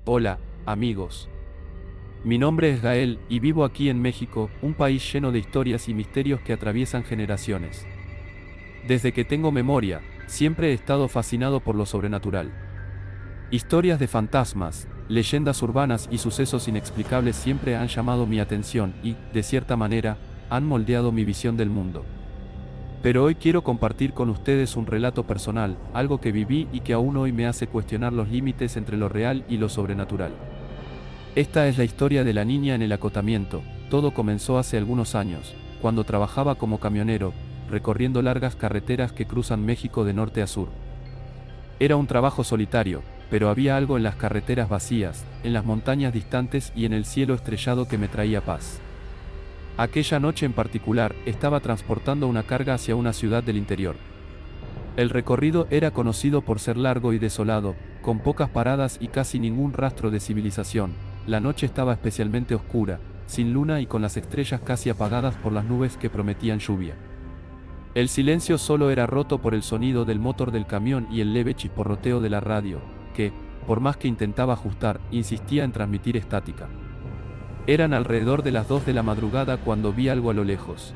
Hola, amigos. Mi nombre es Gael y vivo aquí en México, un país lleno de historias y misterios que atraviesan generaciones. Desde que tengo memoria, siempre he estado fascinado por lo sobrenatural. Historias de fantasmas, leyendas urbanas y sucesos inexplicables siempre han llamado mi atención y, de cierta manera, han moldeado mi visión del mundo. Pero hoy quiero compartir con ustedes un relato personal, algo que viví y que aún hoy me hace cuestionar los límites entre lo real y lo sobrenatural. Esta es la historia de la niña en el acotamiento. Todo comenzó hace algunos años, cuando trabajaba como camionero, recorriendo largas carreteras que cruzan México de norte a sur. Era un trabajo solitario, pero había algo en las carreteras vacías, en las montañas distantes y en el cielo estrellado que me traía paz. Aquella noche en particular, estaba transportando una carga hacia una ciudad del interior. El recorrido era conocido por ser largo y desolado, con pocas paradas y casi ningún rastro de civilización. La noche estaba especialmente oscura, sin luna y con las estrellas casi apagadas por las nubes que prometían lluvia. El silencio solo era roto por el sonido del motor del camión y el leve chisporroteo de la radio, que, por más que intentaba ajustar, insistía en transmitir estática. Eran alrededor de las 2 de la madrugada cuando vi algo a lo lejos.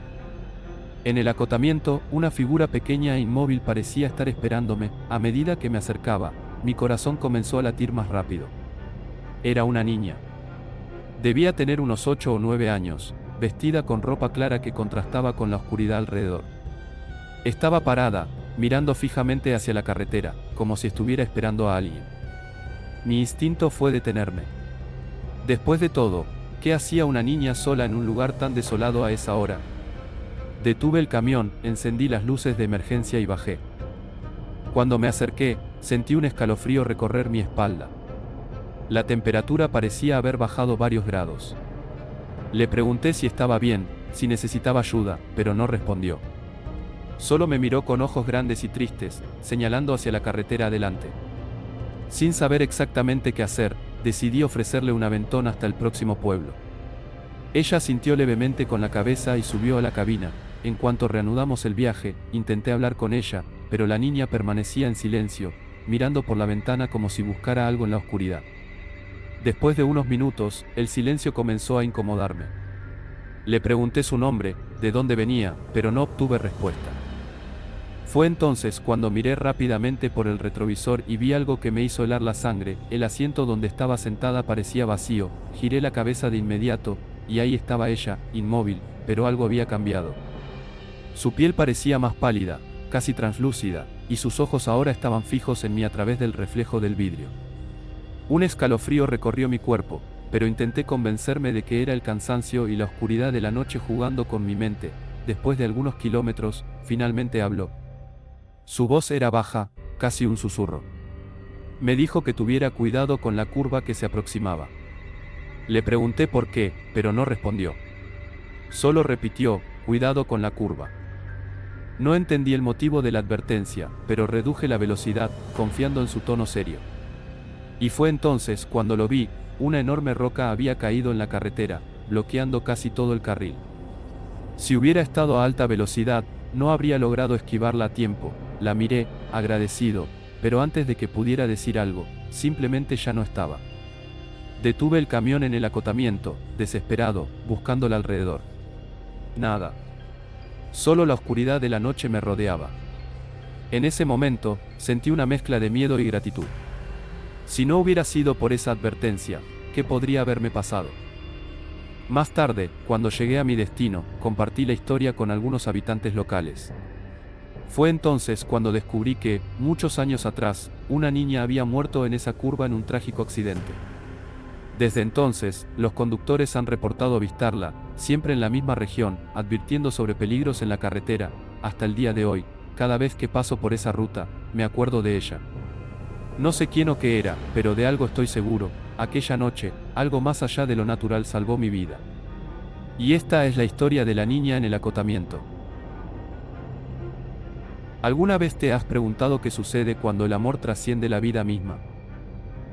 En el acotamiento, una figura pequeña e inmóvil parecía estar esperándome. A medida que me acercaba, mi corazón comenzó a latir más rápido. Era una niña. Debía tener unos 8 o 9 años, vestida con ropa clara que contrastaba con la oscuridad alrededor. Estaba parada, mirando fijamente hacia la carretera, como si estuviera esperando a alguien. Mi instinto fue detenerme. Después de todo, ¿qué hacía una niña sola en un lugar tan desolado a esa hora? Detuve el camión, encendí las luces de emergencia y bajé. Cuando me acerqué, sentí un escalofrío recorrer mi espalda. La temperatura parecía haber bajado varios grados. Le pregunté si estaba bien, si necesitaba ayuda, pero no respondió. Solo me miró con ojos grandes y tristes, señalando hacia la carretera adelante. Sin saber exactamente qué hacer, decidí ofrecerle un aventón hasta el próximo pueblo. Ella sintió levemente con la cabeza y subió a la cabina. En cuanto reanudamos el viaje, intenté hablar con ella, pero la niña permanecía en silencio, mirando por la ventana como si buscara algo en la oscuridad. Después de unos minutos, el silencio comenzó a incomodarme. Le pregunté su nombre, de dónde venía, pero no obtuve respuesta. Fue entonces cuando miré rápidamente por el retrovisor y vi algo que me hizo helar la sangre. El asiento donde estaba sentada parecía vacío. Giré la cabeza de inmediato, y ahí estaba ella, inmóvil, pero algo había cambiado. Su piel parecía más pálida, casi translúcida, y sus ojos ahora estaban fijos en mí a través del reflejo del vidrio. Un escalofrío recorrió mi cuerpo, pero intenté convencerme de que era el cansancio y la oscuridad de la noche jugando con mi mente. Después de algunos kilómetros, finalmente habló. Su voz era baja, casi un susurro. Me dijo que tuviera cuidado con la curva que se aproximaba. Le pregunté por qué, pero no respondió. Solo repitió, cuidado con la curva. No entendí el motivo de la advertencia, pero reduje la velocidad, confiando en su tono serio. Y fue entonces cuando lo vi. Una enorme roca había caído en la carretera, bloqueando casi todo el carril. Si hubiera estado a alta velocidad, no habría logrado esquivarla a tiempo. La miré, agradecido, pero antes de que pudiera decir algo, simplemente ya no estaba. Detuve el camión en el acotamiento, desesperado, buscándola alrededor. Nada. Solo la oscuridad de la noche me rodeaba. En ese momento, sentí una mezcla de miedo y gratitud. Si no hubiera sido por esa advertencia, ¿qué podría haberme pasado? Más tarde, cuando llegué a mi destino, compartí la historia con algunos habitantes locales. Fue entonces cuando descubrí que, muchos años atrás, una niña había muerto en esa curva en un trágico accidente. Desde entonces, los conductores han reportado avistarla, siempre en la misma región, advirtiendo sobre peligros en la carretera. Hasta el día de hoy, cada vez que paso por esa ruta, me acuerdo de ella. No sé quién o qué era, pero de algo estoy seguro. Aquella noche, algo más allá de lo natural salvó mi vida. Y esta es la historia de la niña en el acotamiento. ¿Alguna vez te has preguntado qué sucede cuando el amor trasciende la vida misma?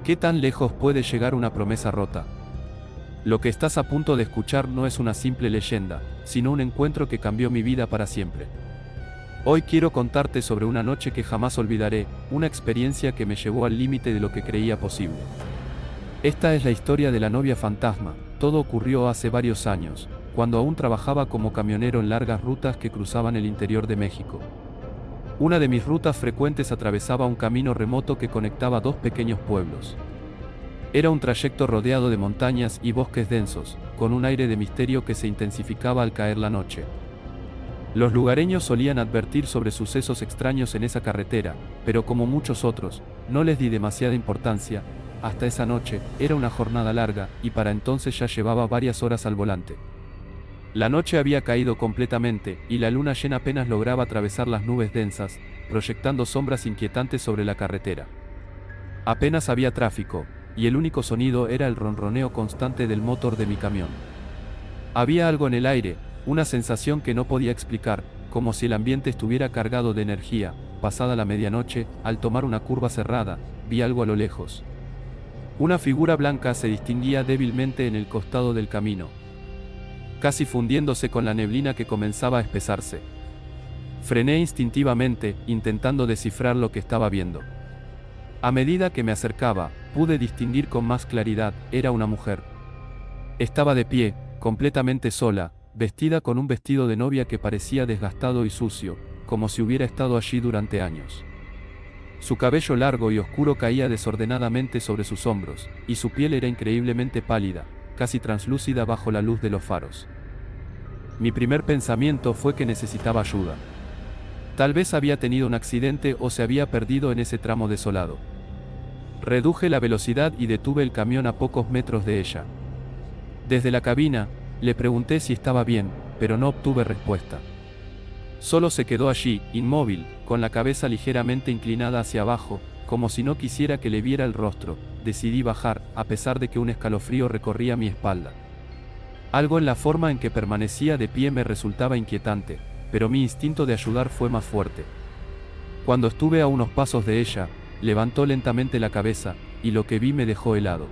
¿Qué tan lejos puede llegar una promesa rota? Lo que estás a punto de escuchar no es una simple leyenda, sino un encuentro que cambió mi vida para siempre. Hoy quiero contarte sobre una noche que jamás olvidaré, una experiencia que me llevó al límite de lo que creía posible. Esta es la historia de la novia fantasma. Todo ocurrió hace varios años, cuando aún trabajaba como camionero en largas rutas que cruzaban el interior de México. Una de mis rutas frecuentes atravesaba un camino remoto que conectaba dos pequeños pueblos. Era un trayecto rodeado de montañas y bosques densos, con un aire de misterio que se intensificaba al caer la noche. Los lugareños solían advertir sobre sucesos extraños en esa carretera, pero como muchos otros, no les di demasiada importancia. Hasta esa noche, era una jornada larga, y para entonces ya llevaba varias horas al volante. La noche había caído completamente, y la luna llena apenas lograba atravesar las nubes densas, proyectando sombras inquietantes sobre la carretera. Apenas había tráfico, y el único sonido era el ronroneo constante del motor de mi camión. Había algo en el aire, una sensación que no podía explicar, como si el ambiente estuviera cargado de energía. Pasada la medianoche, al tomar una curva cerrada, vi algo a lo lejos. Una figura blanca se distinguía débilmente en el costado del camino, casi fundiéndose con la neblina que comenzaba a espesarse. Frené instintivamente, intentando descifrar lo que estaba viendo. A medida que me acercaba, pude distinguir con más claridad, era una mujer. Estaba de pie, completamente sola, vestida con un vestido de novia que parecía desgastado y sucio, como si hubiera estado allí durante años. Su cabello largo y oscuro caía desordenadamente sobre sus hombros, y su piel era increíblemente pálida, casi translúcida bajo la luz de los faros. Mi primer pensamiento fue que necesitaba ayuda. Tal vez había tenido un accidente o se había perdido en ese tramo desolado. Reduje la velocidad y detuve el camión a pocos metros de ella. Desde la cabina, le pregunté si estaba bien, pero no obtuve respuesta. Solo se quedó allí, inmóvil, con la cabeza ligeramente inclinada hacia abajo, como si no quisiera que le viera el rostro. Decidí bajar, a pesar de que un escalofrío recorría mi espalda. Algo en la forma en que permanecía de pie me resultaba inquietante, pero mi instinto de ayudar fue más fuerte. Cuando estuve a unos pasos de ella, levantó lentamente la cabeza, y lo que vi me dejó helado.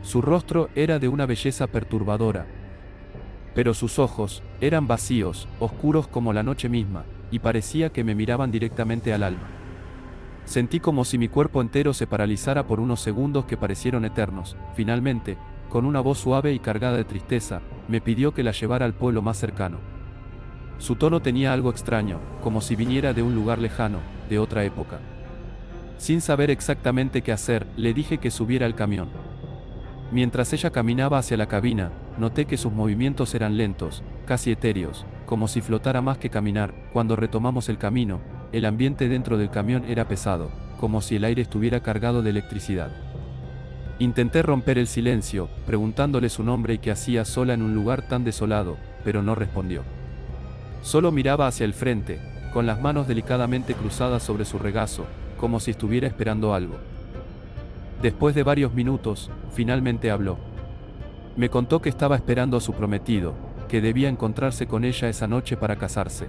Su rostro era de una belleza perturbadora, pero sus ojos eran vacíos, oscuros como la noche misma, y parecía que me miraban directamente al alma. Sentí como si mi cuerpo entero se paralizara por unos segundos que parecieron eternos. Finalmente, con una voz suave y cargada de tristeza, me pidió que la llevara al pueblo más cercano. Su tono tenía algo extraño, como si viniera de un lugar lejano, de otra época. Sin saber exactamente qué hacer, le dije que subiera al camión. Mientras ella caminaba hacia la cabina, noté que sus movimientos eran lentos, casi etéreos, como si flotara más que caminar. Cuando retomamos el camino, el ambiente dentro del camión era pesado, como si el aire estuviera cargado de electricidad. Intenté romper el silencio, preguntándole su nombre y qué hacía sola en un lugar tan desolado, pero no respondió. Solo miraba hacia el frente, con las manos delicadamente cruzadas sobre su regazo, como si estuviera esperando algo. Después de varios minutos, finalmente habló. Me contó que estaba esperando a su prometido, que debía encontrarse con ella esa noche para casarse.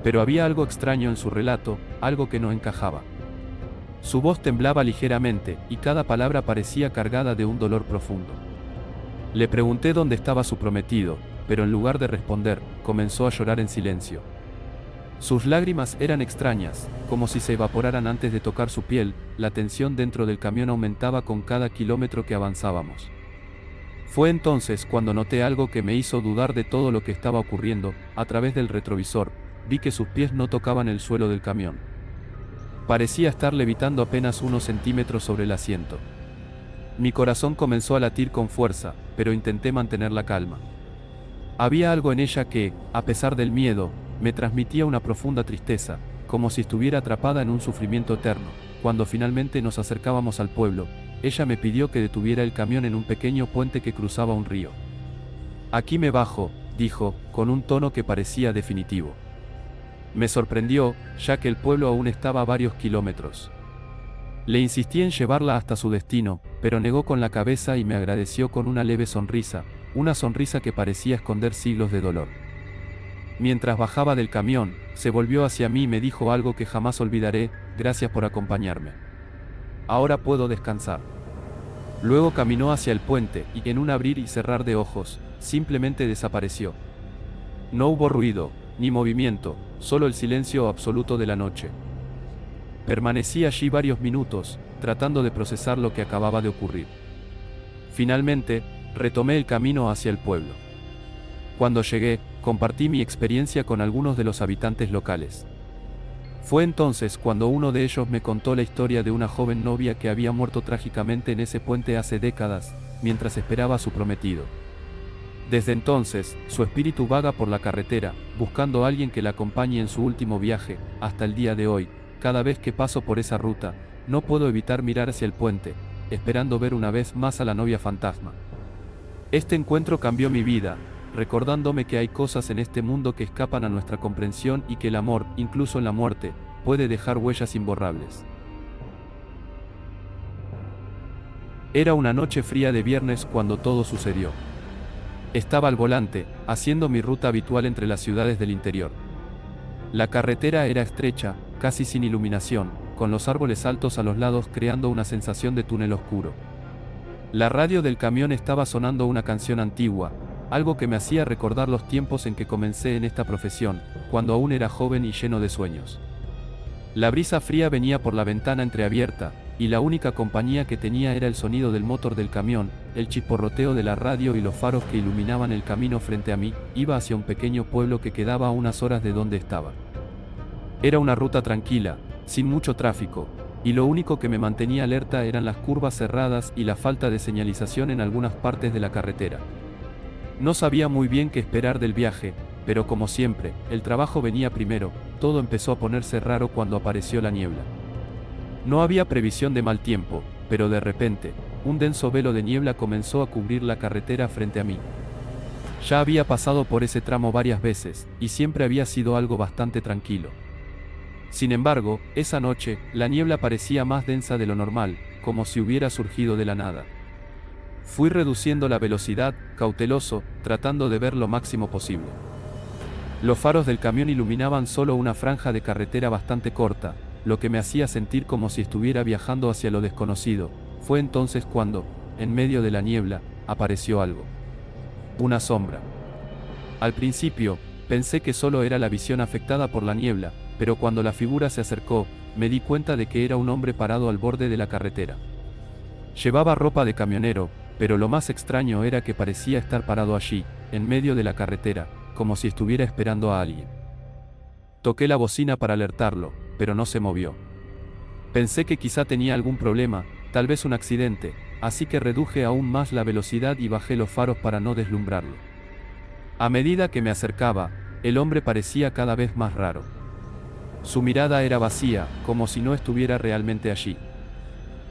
Pero había algo extraño en su relato, algo que no encajaba. Su voz temblaba ligeramente, y cada palabra parecía cargada de un dolor profundo. Le pregunté dónde estaba su prometido, pero en lugar de responder, comenzó a llorar en silencio. Sus lágrimas eran extrañas, como si se evaporaran antes de tocar su piel. La tensión dentro del camión aumentaba con cada kilómetro que avanzábamos. Fue entonces cuando noté algo que me hizo dudar de todo lo que estaba ocurriendo. A través del retrovisor, vi que sus pies no tocaban el suelo del camión. Parecía estar levitando apenas unos centímetros sobre el asiento. Mi corazón comenzó a latir con fuerza, pero intenté mantener la calma. Había algo en ella que, a pesar del miedo, me transmitía una profunda tristeza, como si estuviera atrapada en un sufrimiento eterno. Cuando finalmente nos acercábamos al pueblo, ella me pidió que detuviera el camión en un pequeño puente que cruzaba un río. Aquí me bajo, dijo, con un tono que parecía definitivo. Me sorprendió, ya que el pueblo aún estaba a varios kilómetros. Le insistí en llevarla hasta su destino, pero negó con la cabeza y me agradeció con una leve sonrisa, una sonrisa que parecía esconder siglos de dolor. Mientras bajaba del camión, se volvió hacia mí y me dijo algo que jamás olvidaré: gracias por acompañarme. Ahora puedo descansar. Luego caminó hacia el puente, y en un abrir y cerrar de ojos, simplemente desapareció. No hubo ruido, ni movimiento, solo el silencio absoluto de la noche. Permanecí allí varios minutos, tratando de procesar lo que acababa de ocurrir. Finalmente, retomé el camino hacia el pueblo. Cuando llegué, compartí mi experiencia con algunos de los habitantes locales. Fue entonces cuando uno de ellos me contó la historia de una joven novia que había muerto trágicamente en ese puente hace décadas, mientras esperaba a su prometido. Desde entonces, su espíritu vaga por la carretera, buscando a alguien que la acompañe en su último viaje. Hasta el día de hoy, cada vez que paso por esa ruta, no puedo evitar mirar hacia el puente, esperando ver una vez más a la novia fantasma. Este encuentro cambió mi vida, recordándome que hay cosas en este mundo que escapan a nuestra comprensión y que el amor, incluso en la muerte, puede dejar huellas imborrables. Era una noche fría de viernes cuando todo sucedió. Estaba al volante, haciendo mi ruta habitual entre las ciudades del interior. La carretera era estrecha, casi sin iluminación, con los árboles altos a los lados creando una sensación de túnel oscuro. La radio del camión estaba sonando una canción antigua, algo que me hacía recordar los tiempos en que comencé en esta profesión, cuando aún era joven y lleno de sueños. La brisa fría venía por la ventana entreabierta, y la única compañía que tenía era el sonido del motor del camión, el chisporroteo de la radio y los faros que iluminaban el camino frente a mí. Iba hacia un pequeño pueblo que quedaba a unas horas de donde estaba. Era una ruta tranquila, sin mucho tráfico, y lo único que me mantenía alerta eran las curvas cerradas y la falta de señalización en algunas partes de la carretera. No sabía muy bien qué esperar del viaje, pero como siempre, el trabajo venía primero. Todo empezó a ponerse raro cuando apareció la niebla. No había previsión de mal tiempo, pero de repente, un denso velo de niebla comenzó a cubrir la carretera frente a mí. Ya había pasado por ese tramo varias veces, y siempre había sido algo bastante tranquilo. Sin embargo, esa noche, la niebla parecía más densa de lo normal, como si hubiera surgido de la nada. Fui reduciendo la velocidad, cauteloso, tratando de ver lo máximo posible. Los faros del camión iluminaban solo una franja de carretera bastante corta, lo que me hacía sentir como si estuviera viajando hacia lo desconocido. Fue entonces cuando, en medio de la niebla, apareció algo. Una sombra. Al principio, pensé que solo era la visión afectada por la niebla, pero cuando la figura se acercó, me di cuenta de que era un hombre parado al borde de la carretera. Llevaba ropa de camionero, pero lo más extraño era que parecía estar parado allí, en medio de la carretera, como si estuviera esperando a alguien. Toqué la bocina para alertarlo, pero no se movió. Pensé que quizá tenía algún problema, tal vez un accidente, así que reduje aún más la velocidad y bajé los faros para no deslumbrarlo. A medida que me acercaba, el hombre parecía cada vez más raro. Su mirada era vacía, como si no estuviera realmente allí.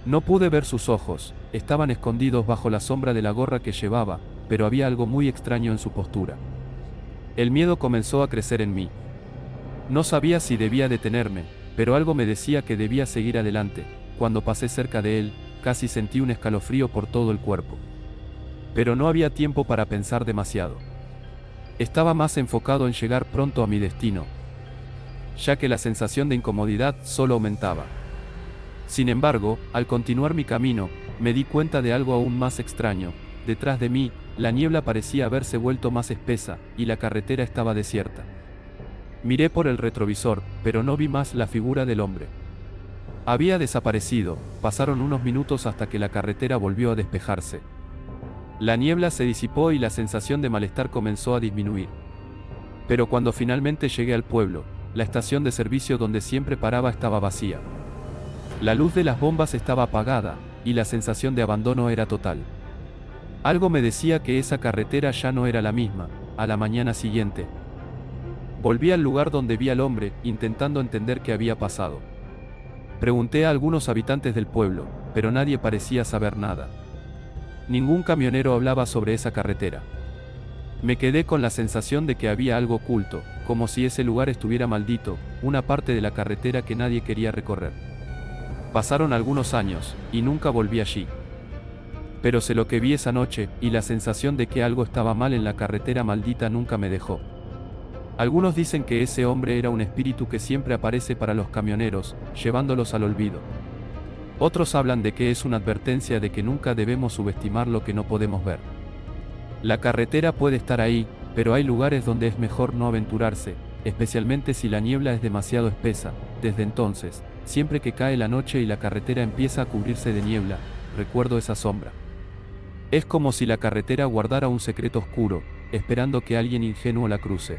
No pude ver sus ojos, estaban escondidos bajo la sombra de la gorra que llevaba, pero había algo muy extraño en su postura. El miedo comenzó a crecer en mí. No sabía si debía detenerme, pero algo me decía que debía seguir adelante. Cuando pasé cerca de él, casi sentí un escalofrío por todo el cuerpo. Pero no había tiempo para pensar demasiado. Estaba más enfocado en llegar pronto a mi destino, ya que la sensación de incomodidad solo aumentaba. Sin embargo, al continuar mi camino, me di cuenta de algo aún más extraño. Detrás de mí, la niebla parecía haberse vuelto más espesa, y la carretera estaba desierta. Miré por el retrovisor, pero no vi más la figura del hombre. Había desaparecido. Pasaron unos minutos hasta que la carretera volvió a despejarse. La niebla se disipó y la sensación de malestar comenzó a disminuir. Pero cuando finalmente llegué al pueblo, la estación de servicio donde siempre paraba estaba vacía. La luz de las bombas estaba apagada, y la sensación de abandono era total. Algo me decía que esa carretera ya no era la misma. A la mañana siguiente, volví al lugar donde vi al hombre, intentando entender qué había pasado. Pregunté a algunos habitantes del pueblo, pero nadie parecía saber nada. Ningún camionero hablaba sobre esa carretera. Me quedé con la sensación de que había algo oculto, como si ese lugar estuviera maldito, una parte de la carretera que nadie quería recorrer. Pasaron algunos años, y nunca volví allí. Pero sé lo que vi esa noche, y la sensación de que algo estaba mal en la carretera maldita nunca me dejó. Algunos dicen que ese hombre era un espíritu que siempre aparece para los camioneros, llevándolos al olvido. Otros hablan de que es una advertencia de que nunca debemos subestimar lo que no podemos ver. La carretera puede estar ahí, pero hay lugares donde es mejor no aventurarse, especialmente si la niebla es demasiado espesa. Desde entonces, siempre que cae la noche y la carretera empieza a cubrirse de niebla, recuerdo esa sombra. Es como si la carretera guardara un secreto oscuro, esperando que alguien ingenuo la cruce.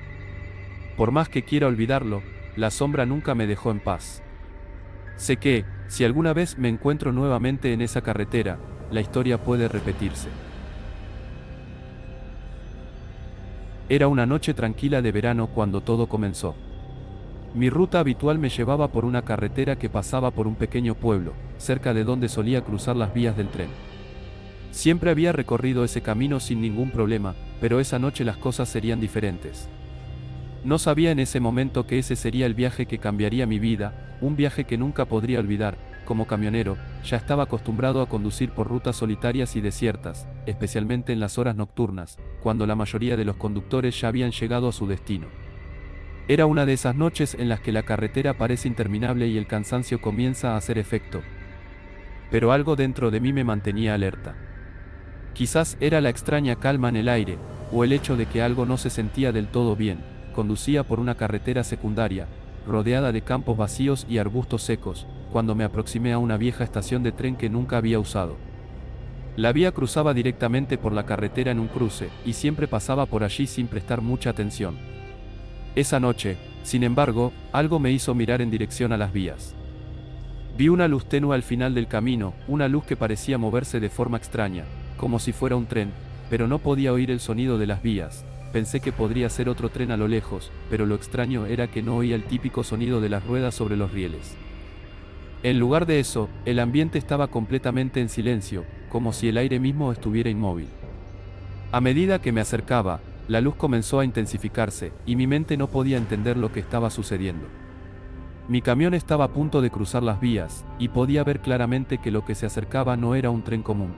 Por más que quiera olvidarlo, la sombra nunca me dejó en paz. Sé que, si alguna vez me encuentro nuevamente en esa carretera, la historia puede repetirse. Era una noche tranquila de verano cuando todo comenzó. Mi ruta habitual me llevaba por una carretera que pasaba por un pequeño pueblo, cerca de donde solía cruzar las vías del tren. Siempre había recorrido ese camino sin ningún problema, pero esa noche las cosas serían diferentes. No sabía en ese momento que ese sería el viaje que cambiaría mi vida, un viaje que nunca podría olvidar. Como camionero, ya estaba acostumbrado a conducir por rutas solitarias y desiertas, especialmente en las horas nocturnas, cuando la mayoría de los conductores ya habían llegado a su destino. Era una de esas noches en las que la carretera parece interminable y el cansancio comienza a hacer efecto. Pero algo dentro de mí me mantenía alerta. Quizás era la extraña calma en el aire, o el hecho de que algo no se sentía del todo bien. Conducía por una carretera secundaria, rodeada de campos vacíos y arbustos secos, cuando me aproximé a una vieja estación de tren que nunca había usado. La vía cruzaba directamente por la carretera en un cruce, y siempre pasaba por allí sin prestar mucha atención. Esa noche, sin embargo, algo me hizo mirar en dirección a las vías. Vi una luz tenue al final del camino, una luz que parecía moverse de forma extraña, como si fuera un tren, pero no podía oír el sonido de las vías. Pensé que podría ser otro tren a lo lejos, pero lo extraño era que no oía el típico sonido de las ruedas sobre los rieles. En lugar de eso, el ambiente estaba completamente en silencio, como si el aire mismo estuviera inmóvil. A medida que me acercaba, la luz comenzó a intensificarse, y mi mente no podía entender lo que estaba sucediendo. Mi camión estaba a punto de cruzar las vías, y podía ver claramente que lo que se acercaba no era un tren común.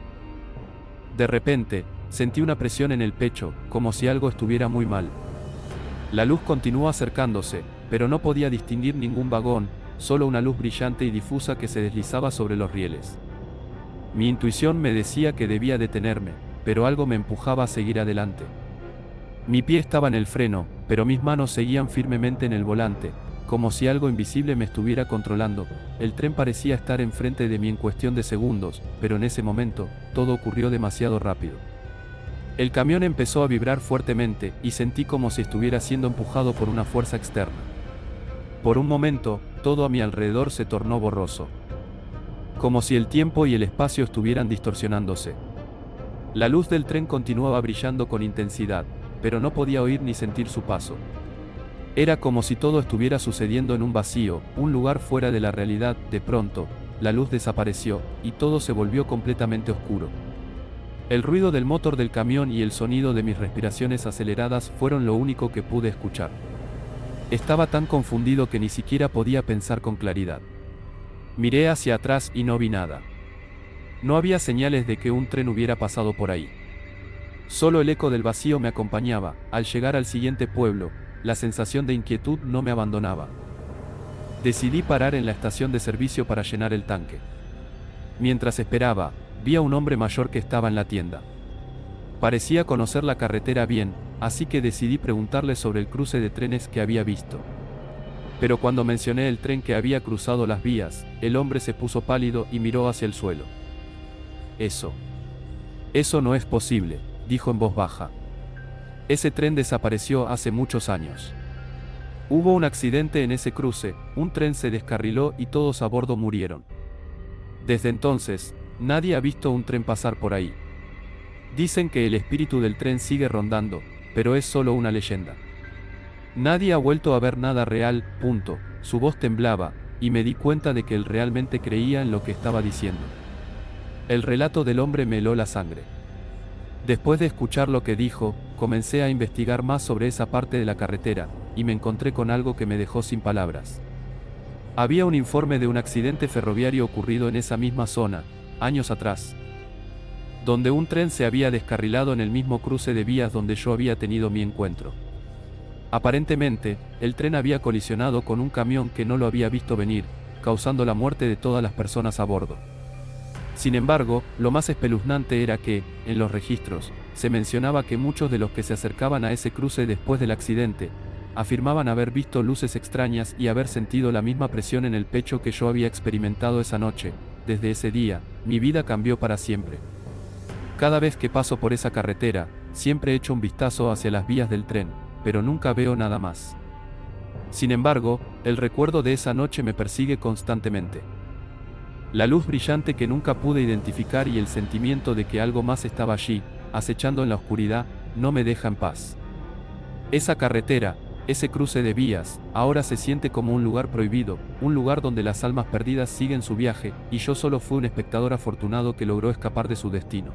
De repente, sentí una presión en el pecho, como si algo estuviera muy mal. La luz continuó acercándose, pero no podía distinguir ningún vagón, solo una luz brillante y difusa que se deslizaba sobre los rieles. Mi intuición me decía que debía detenerme, pero algo me empujaba a seguir adelante. Mi pie estaba en el freno, pero mis manos seguían firmemente en el volante, como si algo invisible me estuviera controlando. El tren parecía estar enfrente de mí en cuestión de segundos, pero en ese momento, todo ocurrió demasiado rápido. El camión empezó a vibrar fuertemente, y sentí como si estuviera siendo empujado por una fuerza externa. Por un momento, todo a mi alrededor se tornó borroso. Como si el tiempo y el espacio estuvieran distorsionándose. La luz del tren continuaba brillando con intensidad, pero no podía oír ni sentir su paso. Era como si todo estuviera sucediendo en un vacío, un lugar fuera de la realidad. De pronto, la luz desapareció, y todo se volvió completamente oscuro. El ruido del motor del camión y el sonido de mis respiraciones aceleradas fueron lo único que pude escuchar. Estaba tan confundido que ni siquiera podía pensar con claridad. Miré hacia atrás y no vi nada. No había señales de que un tren hubiera pasado por ahí. Solo el eco del vacío me acompañaba. Al llegar al siguiente pueblo, la sensación de inquietud no me abandonaba. Decidí parar en la estación de servicio para llenar el tanque. Mientras esperaba, vi a un hombre mayor que estaba en la tienda. Parecía conocer la carretera bien, así que decidí preguntarle sobre el cruce de trenes que había visto. Pero cuando mencioné el tren que había cruzado las vías, el hombre se puso pálido y miró hacia el suelo. Eso no es posible, dijo en voz baja. Ese tren desapareció hace muchos años. Hubo un accidente en ese cruce, un tren se descarriló y todos a bordo murieron. Desde entonces, nadie ha visto un tren pasar por ahí. Dicen que el espíritu del tren sigue rondando, pero es solo una leyenda. Nadie ha vuelto a ver nada real, punto. Su voz temblaba, y me di cuenta de que él realmente creía en lo que estaba diciendo. El relato del hombre me heló la sangre. Después de escuchar lo que dijo, comencé a investigar más sobre esa parte de la carretera, y me encontré con algo que me dejó sin palabras. Había un informe de un accidente ferroviario ocurrido en esa misma zona, años atrás, donde un tren se había descarrilado en el mismo cruce de vías donde yo había tenido mi encuentro. Aparentemente, el tren había colisionado con un camión que no lo había visto venir, causando la muerte de todas las personas a bordo. Sin embargo, lo más espeluznante era que, en los registros, se mencionaba que muchos de los que se acercaban a ese cruce después del accidente, afirmaban haber visto luces extrañas y haber sentido la misma presión en el pecho que yo había experimentado esa noche. Desde ese día, mi vida cambió para siempre. Cada vez que paso por esa carretera, siempre echo un vistazo hacia las vías del tren, pero nunca veo nada más. Sin embargo, el recuerdo de esa noche me persigue constantemente. La luz brillante que nunca pude identificar y el sentimiento de que algo más estaba allí, acechando en la oscuridad, no me deja en paz. Esa carretera, ese cruce de vías, ahora se siente como un lugar prohibido, un lugar donde las almas perdidas siguen su viaje, y yo solo fui un espectador afortunado que logró escapar de su destino.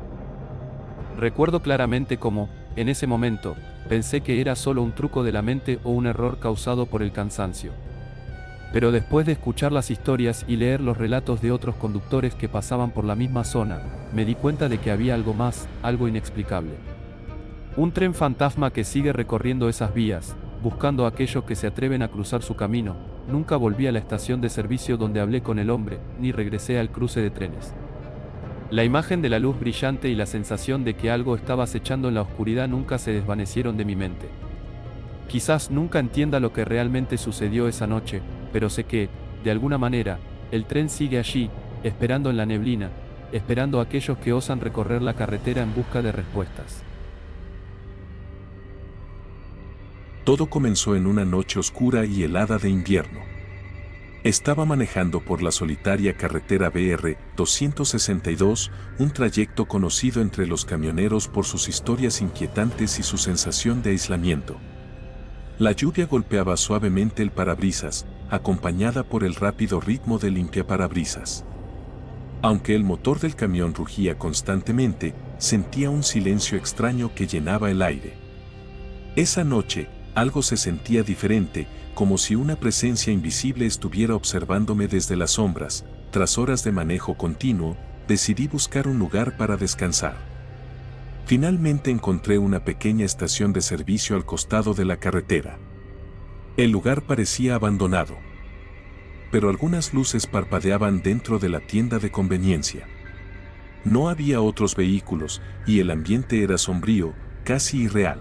Recuerdo claramente cómo, en ese momento, pensé que era solo un truco de la mente o un error causado por el cansancio. Pero después de escuchar las historias y leer los relatos de otros conductores que pasaban por la misma zona, me di cuenta de que había algo más, algo inexplicable. Un tren fantasma que sigue recorriendo esas vías, buscando a aquellos que se atreven a cruzar su camino. Nunca volví a la estación de servicio donde hablé con el hombre, ni regresé al cruce de trenes. La imagen de la luz brillante y la sensación de que algo estaba acechando en la oscuridad nunca se desvanecieron de mi mente. Quizás nunca entienda lo que realmente sucedió esa noche, pero sé que, de alguna manera, el tren sigue allí, esperando en la neblina, esperando a aquellos que osan recorrer la carretera en busca de respuestas. Todo comenzó en una noche oscura y helada de invierno. Estaba manejando por la solitaria carretera BR 262, un trayecto conocido entre los camioneros por sus historias inquietantes y su sensación de aislamiento. La lluvia golpeaba suavemente el parabrisas, acompañada por el rápido ritmo del limpiaparabrisas. Aunque el motor del camión rugía constantemente, sentía un silencio extraño que llenaba el aire. Esa noche, algo se sentía diferente, como si una presencia invisible estuviera observándome desde las sombras. Tras horas de manejo continuo, decidí buscar un lugar para descansar. Finalmente encontré una pequeña estación de servicio al costado de la carretera. El lugar parecía abandonado, pero algunas luces parpadeaban dentro de la tienda de conveniencia. No había otros vehículos, y el ambiente era sombrío, casi irreal.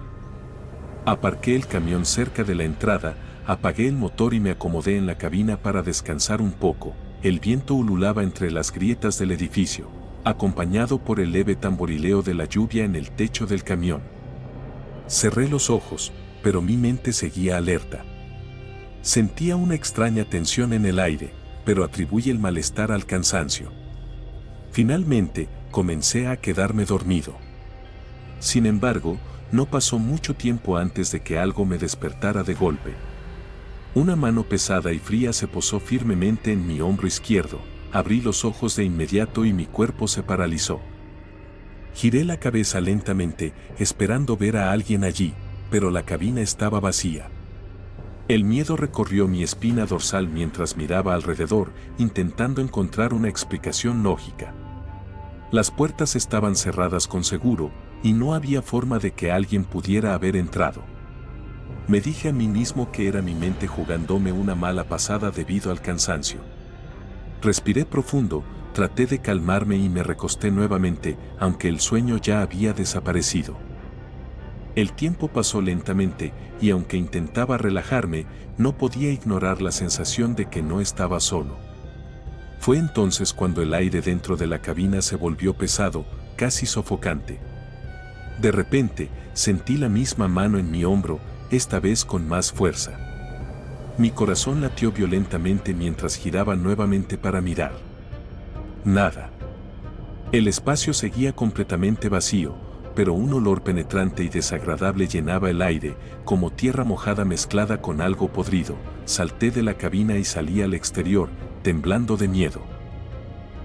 Aparqué el camión cerca de la entrada, apagué el motor y me acomodé en la cabina para descansar un poco. El viento ululaba entre las grietas del edificio, acompañado por el leve tamborileo de la lluvia en el techo del camión. Cerré los ojos, pero mi mente seguía alerta. Sentía una extraña tensión en el aire, pero atribuí el malestar al cansancio. Finalmente, comencé a quedarme dormido. Sin embargo, no pasó mucho tiempo antes de que algo me despertara de golpe. Una mano pesada y fría se posó firmemente en mi hombro izquierdo. Abrí los ojos de inmediato y mi cuerpo se paralizó. Giré la cabeza lentamente, esperando ver a alguien allí, pero la cabina estaba vacía. El miedo recorrió mi espina dorsal mientras miraba alrededor, intentando encontrar una explicación lógica. Las puertas estaban cerradas con seguro, y no había forma de que alguien pudiera haber entrado. Me dije a mí mismo que era mi mente jugándome una mala pasada debido al cansancio. Respiré profundo, traté de calmarme y me recosté nuevamente, aunque el sueño ya había desaparecido. El tiempo pasó lentamente, y aunque intentaba relajarme, no podía ignorar la sensación de que no estaba solo. Fue entonces cuando el aire dentro de la cabina se volvió pesado, casi sofocante. De repente, sentí la misma mano en mi hombro, esta vez con más fuerza. Mi corazón latió violentamente mientras giraba nuevamente para mirar. Nada. El espacio seguía completamente vacío, pero un olor penetrante y desagradable llenaba el aire, como tierra mojada mezclada con algo podrido. Salté de la cabina y salí al exterior, temblando de miedo.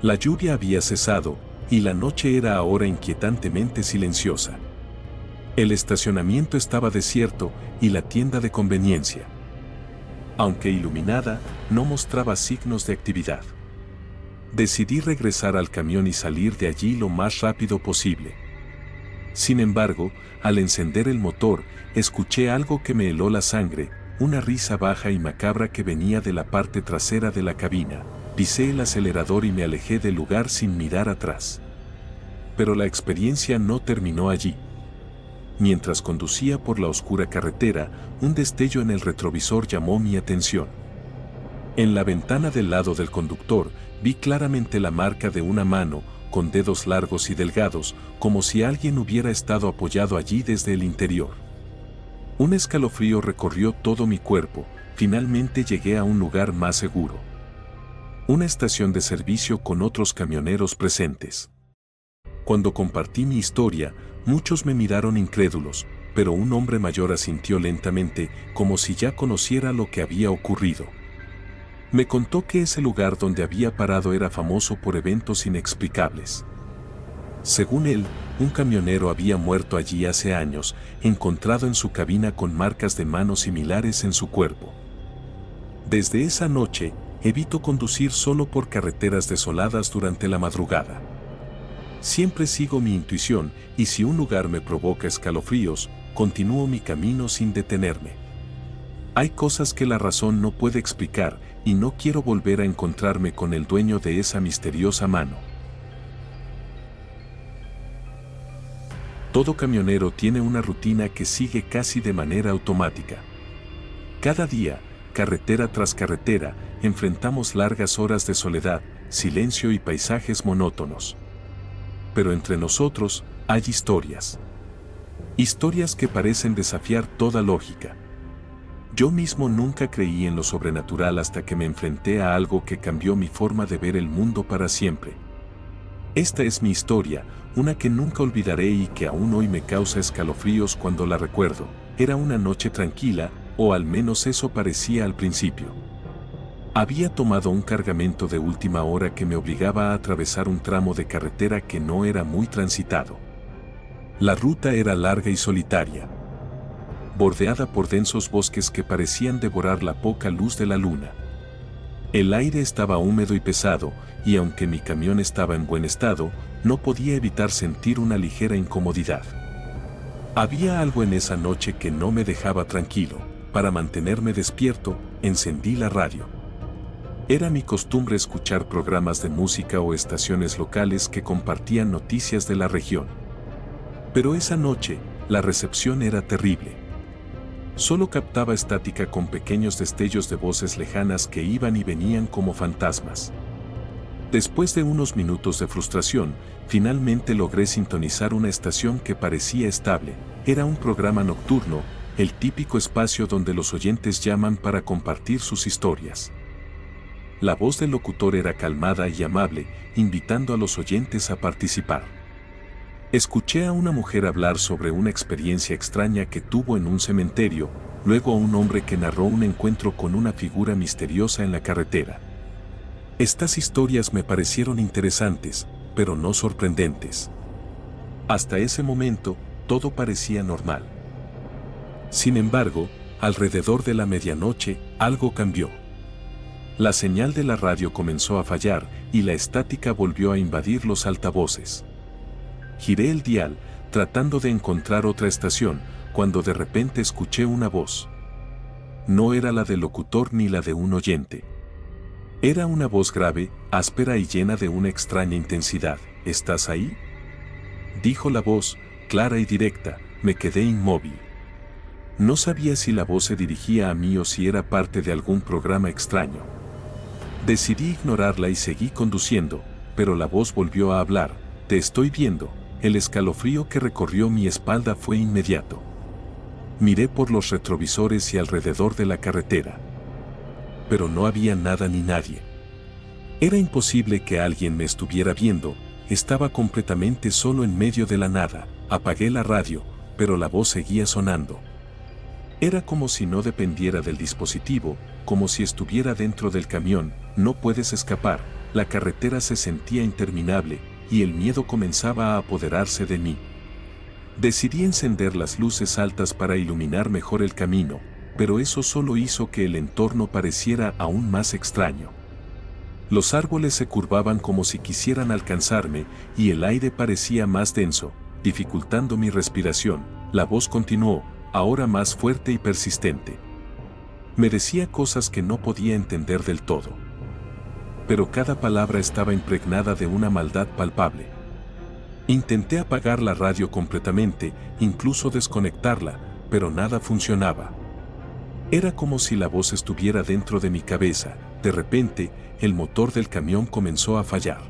La lluvia había cesado, y la noche era ahora inquietantemente silenciosa. El estacionamiento estaba desierto, y la tienda de conveniencia, aunque iluminada, no mostraba signos de actividad. Decidí regresar al camión y salir de allí lo más rápido posible. Sin embargo, al encender el motor, escuché algo que me heló la sangre, una risa baja y macabra que venía de la parte trasera de la cabina. Pisé el acelerador y me alejé del lugar sin mirar atrás. Pero la experiencia no terminó allí. Mientras conducía por la oscura carretera, un destello en el retrovisor llamó mi atención. En la ventana del lado del conductor, vi claramente la marca de una mano, con dedos largos y delgados, como si alguien hubiera estado apoyado allí desde el interior. Un escalofrío recorrió todo mi cuerpo. Finalmente llegué a un lugar más seguro. Una estación de servicio con otros camioneros presentes. Cuando compartí mi historia, muchos me miraron incrédulos, pero un hombre mayor asintió lentamente, como si ya conociera lo que había ocurrido. Me contó que ese lugar donde había parado era famoso por eventos inexplicables. Según él, un camionero había muerto allí hace años, encontrado en su cabina con marcas de manos similares en su cuerpo. Desde esa noche, evito conducir solo por carreteras desoladas durante la madrugada. Siempre sigo mi intuición, y si un lugar me provoca escalofríos, continúo mi camino sin detenerme. Hay cosas que la razón no puede explicar, y no quiero volver a encontrarme con el dueño de esa misteriosa mano. Todo camionero tiene una rutina que sigue casi de manera automática. Cada día, carretera tras carretera, enfrentamos largas horas de soledad, silencio y paisajes monótonos. Pero entre nosotros, hay historias. Historias que parecen desafiar toda lógica. Yo mismo nunca creí en lo sobrenatural hasta que me enfrenté a algo que cambió mi forma de ver el mundo para siempre. Esta es mi historia, una que nunca olvidaré y que aún hoy me causa escalofríos cuando la recuerdo. Era una noche tranquila, o al menos eso parecía al principio. Había tomado un cargamento de última hora que me obligaba a atravesar un tramo de carretera que no era muy transitado. La ruta era larga y solitaria, bordeada por densos bosques que parecían devorar la poca luz de la luna. El aire estaba húmedo y pesado, y aunque mi camión estaba en buen estado, no podía evitar sentir una ligera incomodidad. Había algo en esa noche que no me dejaba tranquilo. Para mantenerme despierto, encendí la radio. Era mi costumbre escuchar programas de música o estaciones locales que compartían noticias de la región. Pero esa noche, la recepción era terrible. Solo captaba estática con pequeños destellos de voces lejanas que iban y venían como fantasmas. Después de unos minutos de frustración, finalmente logré sintonizar una estación que parecía estable. Era un programa nocturno, el típico espacio donde los oyentes llaman para compartir sus historias. La voz del locutor era calmada y amable, invitando a los oyentes a participar. Escuché a una mujer hablar sobre una experiencia extraña que tuvo en un cementerio, luego a un hombre que narró un encuentro con una figura misteriosa en la carretera. Estas historias me parecieron interesantes, pero no sorprendentes. Hasta ese momento, todo parecía normal. Sin embargo, alrededor de la medianoche, algo cambió. La señal de la radio comenzó a fallar y la estática volvió a invadir los altavoces. Giré el dial, tratando de encontrar otra estación, cuando de repente escuché una voz. No era la del locutor ni la de un oyente. Era una voz grave, áspera y llena de una extraña intensidad. ¿Estás ahí?, dijo la voz, clara y directa. Me quedé inmóvil. No sabía si la voz se dirigía a mí o si era parte de algún programa extraño. Decidí ignorarla y seguí conduciendo, pero la voz volvió a hablar. Te estoy viendo. El escalofrío que recorrió mi espalda fue inmediato. Miré por los retrovisores y alrededor de la carretera. Pero no había nada ni nadie. Era imposible que alguien me estuviera viendo. Estaba completamente solo en medio de la nada. Apagué la radio, pero la voz seguía sonando. Era como si no dependiera del dispositivo, como si estuviera dentro del camión. No puedes escapar. La carretera se sentía interminable, y el miedo comenzaba a apoderarse de mí. Decidí encender las luces altas para iluminar mejor el camino, pero eso solo hizo que el entorno pareciera aún más extraño. Los árboles se curvaban como si quisieran alcanzarme, y el aire parecía más denso, dificultando mi respiración. La voz continuó, ahora más fuerte y persistente. Me decía cosas que no podía entender del todo. Pero cada palabra estaba impregnada de una maldad palpable. Intenté apagar la radio completamente, incluso desconectarla, pero nada funcionaba. Era como si la voz estuviera dentro de mi cabeza. De repente, el motor del camión comenzó a fallar.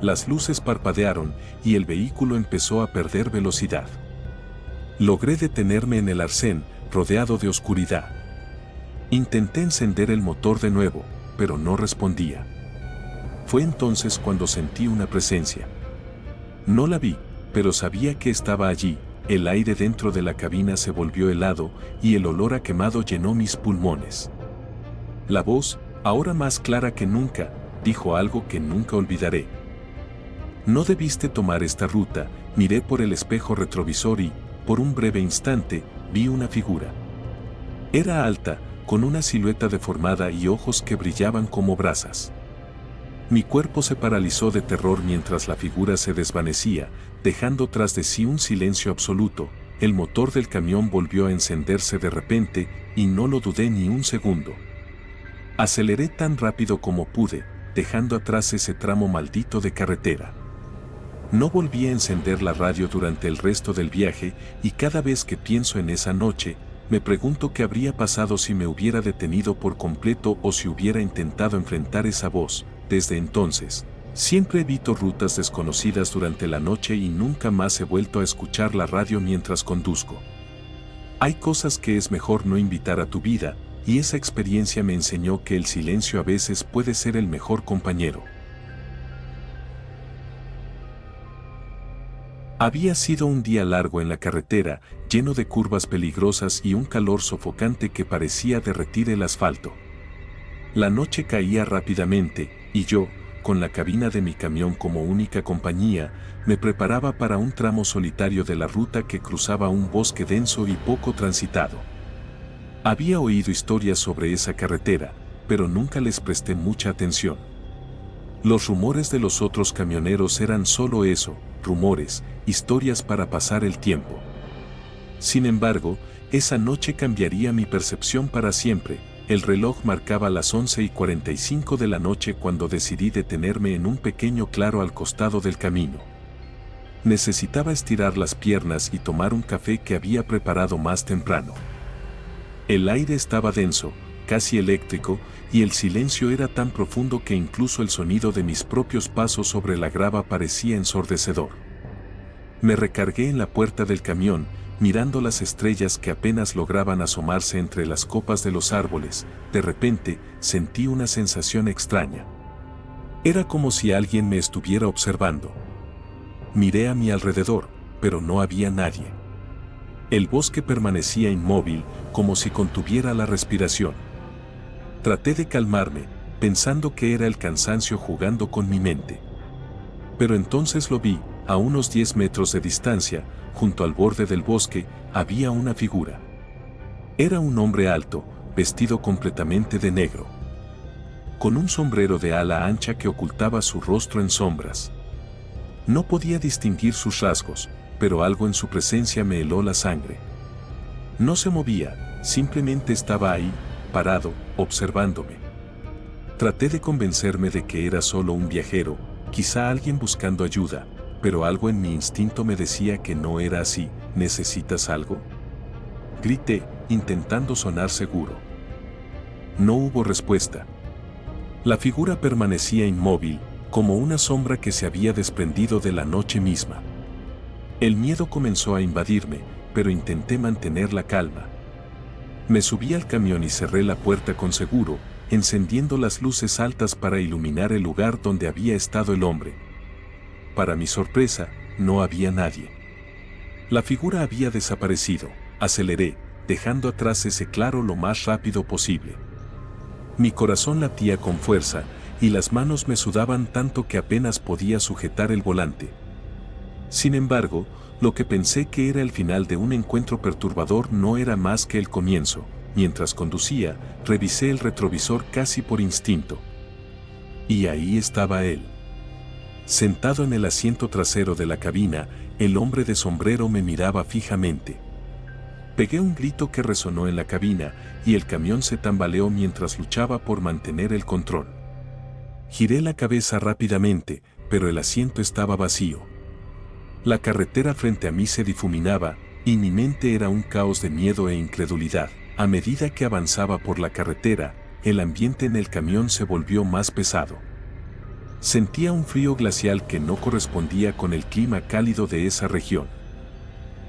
las luces parpadearon y el vehículo empezó a perder velocidad. Logré detenerme en el arcén, rodeado de oscuridad. Intenté encender el motor de nuevo, pero no respondía. Fue entonces cuando sentí una presencia. No la vi, pero sabía que estaba allí. El aire dentro de la cabina se volvió helado y el olor a quemado llenó mis pulmones. La voz, ahora más clara que nunca, dijo algo que nunca olvidaré. No debiste tomar esta ruta. Miré por el espejo retrovisor y, por un breve instante, vi una figura. Era alta, con una silueta deformada y ojos que brillaban como brasas. Mi cuerpo se paralizó de terror mientras la figura se desvanecía, dejando tras de sí un silencio absoluto. El motor del camión volvió a encenderse de repente, y no lo dudé ni un segundo. Aceleré tan rápido como pude, dejando atrás ese tramo maldito de carretera. No volví a encender la radio durante el resto del viaje, y cada vez que pienso en esa noche, me pregunto qué habría pasado si me hubiera detenido por completo o si hubiera intentado enfrentar esa voz. Desde entonces, siempre evito rutas desconocidas durante la noche y nunca más he vuelto a escuchar la radio mientras conduzco. Hay cosas que es mejor no invitar a tu vida, y esa experiencia me enseñó que el silencio a veces puede ser el mejor compañero. Había sido un día largo en la carretera, lleno de curvas peligrosas y un calor sofocante que parecía derretir el asfalto. La noche caía rápidamente, y yo, con la cabina de mi camión como única compañía, me preparaba para un tramo solitario de la ruta que cruzaba un bosque denso y poco transitado. Había oído historias sobre esa carretera, pero nunca les presté mucha atención. Los rumores de los otros camioneros eran solo eso, rumores, historias para pasar el tiempo. Sin embargo, esa noche cambiaría mi percepción para siempre. El reloj marcaba las 11:45 de la noche cuando decidí detenerme en un pequeño claro al costado del camino. Necesitaba estirar las piernas y tomar un café que había preparado más temprano. El aire estaba denso, casi eléctrico, y el silencio era tan profundo que incluso el sonido de mis propios pasos sobre la grava parecía ensordecedor. Me recargué en la puerta del camión, mirando las estrellas que apenas lograban asomarse entre las copas de los árboles. De repente, sentí una sensación extraña. Era como si alguien me estuviera observando. Miré a mi alrededor, pero no había nadie. El bosque permanecía inmóvil, como si contuviera la respiración. Traté de calmarme, pensando que era el cansancio jugando con mi mente. Pero entonces lo vi, a unos 10 metros de distancia, junto al borde del bosque, había una figura. Era un hombre alto, vestido completamente de negro, con un sombrero de ala ancha que ocultaba su rostro en sombras. No podía distinguir sus rasgos, pero algo en su presencia me heló la sangre. No se movía, simplemente estaba ahí, parado, observándome. Traté de convencerme de que era solo un viajero, quizá alguien buscando ayuda, pero algo en mi instinto me decía que no era así. ¿Necesitas algo?, grité, intentando sonar seguro. No hubo respuesta. La figura permanecía inmóvil, como una sombra que se había desprendido de la noche misma. El miedo comenzó a invadirme, pero intenté mantener la calma. Me subí al camión y cerré la puerta con seguro, encendiendo las luces altas para iluminar el lugar donde había estado el hombre. Para mi sorpresa, no había nadie. La figura había desaparecido. Aceleré, dejando atrás ese claro lo más rápido posible. Mi corazón latía con fuerza, y las manos me sudaban tanto que apenas podía sujetar el volante. Sin embargo, lo que pensé que era el final de un encuentro perturbador no era más que el comienzo. Mientras conducía, revisé el retrovisor casi por instinto. Y ahí estaba él. Sentado en el asiento trasero de la cabina, el hombre de sombrero me miraba fijamente. Pegué un grito que resonó en la cabina, y el camión se tambaleó mientras luchaba por mantener el control. Giré la cabeza rápidamente, pero el asiento estaba vacío. La carretera frente a mí se difuminaba, y mi mente era un caos de miedo e incredulidad. A medida que avanzaba por la carretera, el ambiente en el camión se volvió más pesado. Sentía un frío glacial que no correspondía con el clima cálido de esa región.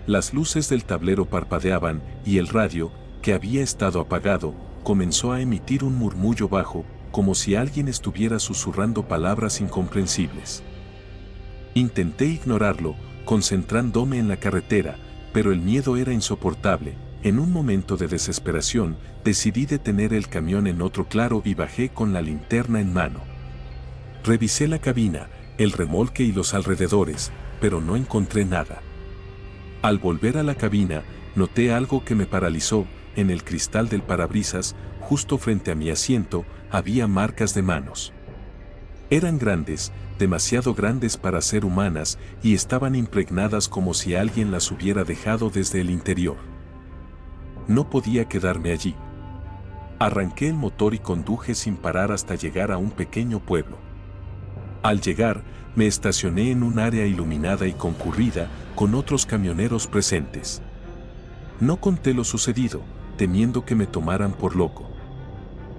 Las luces del tablero parpadeaban y el radio, que había estado apagado, comenzó a emitir un murmullo bajo, como si alguien estuviera susurrando palabras incomprensibles. Intenté ignorarlo, concentrándome en la carretera, pero el miedo era insoportable. En un momento de desesperación, decidí detener el camión en otro claro y bajé con la linterna en mano. Revisé la cabina, el remolque y los alrededores, pero no encontré nada. Al volver a la cabina, noté algo que me paralizó. En el cristal del parabrisas, justo frente a mi asiento, había marcas de manos. Eran grandes, demasiado grandes para ser humanas, y estaban impregnadas como si alguien las hubiera dejado desde el interior. No podía quedarme allí. Arranqué el motor y conduje sin parar hasta llegar a un pequeño pueblo. Al llegar, me estacioné en un área iluminada y concurrida, con otros camioneros presentes. No conté lo sucedido, temiendo que me tomaran por loco.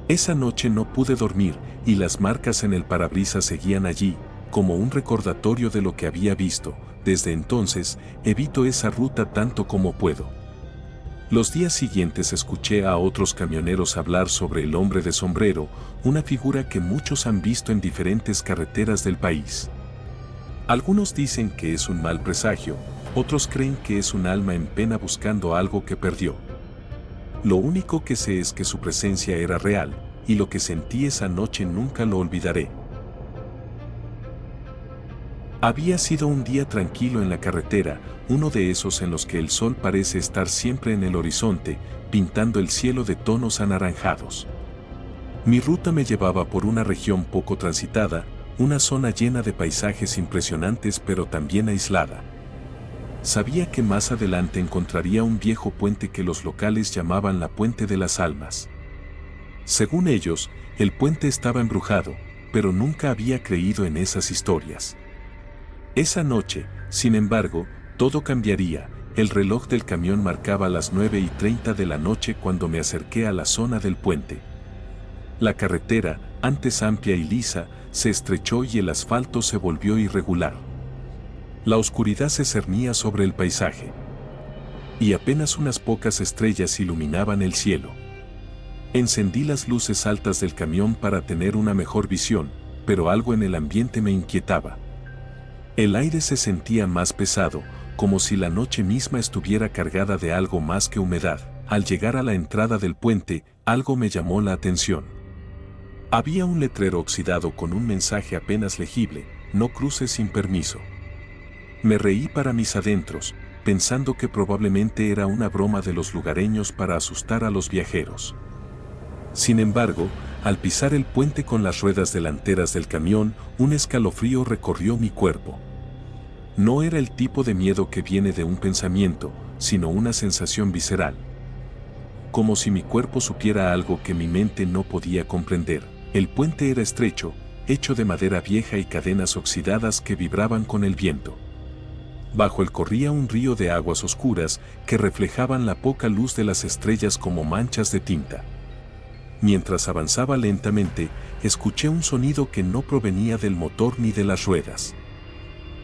Esa noche no pude dormir, y las marcas en el parabrisas seguían allí, como un recordatorio de lo que había visto. Desde entonces, evito esa ruta tanto como puedo. Los días siguientes escuché a otros camioneros hablar sobre el hombre de sombrero, una figura que muchos han visto en diferentes carreteras del país. Algunos dicen que es un mal presagio, otros creen que es un alma en pena buscando algo que perdió. Lo único que sé es que su presencia era real, y lo que sentí esa noche nunca lo olvidaré. Había sido un día tranquilo en la carretera, uno de esos en los que el sol parece estar siempre en el horizonte, pintando el cielo de tonos anaranjados. Mi ruta me llevaba por una región poco transitada, una zona llena de paisajes impresionantes pero también aislada. Sabía que más adelante encontraría un viejo puente que los locales llamaban la Puente de las Almas. Según ellos, el puente estaba embrujado, pero nunca había creído en esas historias. Esa noche, sin embargo, todo cambiaría. El reloj del camión marcaba las 9:30 de la noche cuando me acerqué a la zona del puente. La carretera, antes amplia y lisa, se estrechó y el asfalto se volvió irregular. La oscuridad se cernía sobre el paisaje. Y apenas unas pocas estrellas iluminaban el cielo. Encendí las luces altas del camión para tener una mejor visión, pero algo en el ambiente me inquietaba. El aire se sentía más pesado, como si la noche misma estuviera cargada de algo más que humedad. Al llegar a la entrada del puente, algo me llamó la atención. Había un letrero oxidado con un mensaje apenas legible: no cruces sin permiso. Me reí para mis adentros, pensando que probablemente era una broma de los lugareños para asustar a los viajeros. Sin embargo, al pisar el puente con las ruedas delanteras del camión, un escalofrío recorrió mi cuerpo. No era el tipo de miedo que viene de un pensamiento, sino una sensación visceral. Como si mi cuerpo supiera algo que mi mente no podía comprender. El puente era estrecho, hecho de madera vieja y cadenas oxidadas que vibraban con el viento. Bajo él corría un río de aguas oscuras que reflejaban la poca luz de las estrellas como manchas de tinta. Mientras avanzaba lentamente, escuché un sonido que no provenía del motor ni de las ruedas.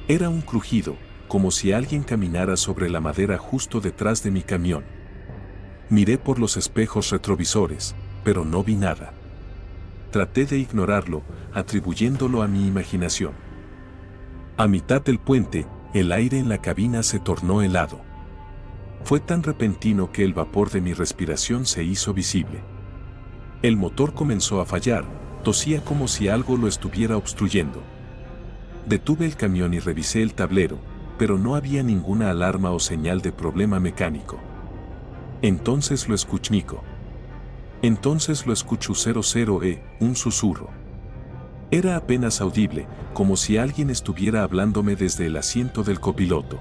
Era un crujido, como si alguien caminara sobre la madera justo detrás de mi camión. Miré por los espejos retrovisores, pero no vi nada. Traté de ignorarlo, atribuyéndolo a mi imaginación. A mitad del puente, el aire en la cabina se tornó helado. Fue tan repentino que el vapor de mi respiración se hizo visible. El motor comenzó a fallar, tosía como si algo lo estuviera obstruyendo. Detuve el camión y revisé el tablero, pero no había ninguna alarma o señal de problema mecánico. Entonces lo escuché. Entonces lo escuché 00 un susurro. Era apenas audible, como si alguien estuviera hablándome desde el asiento del copiloto.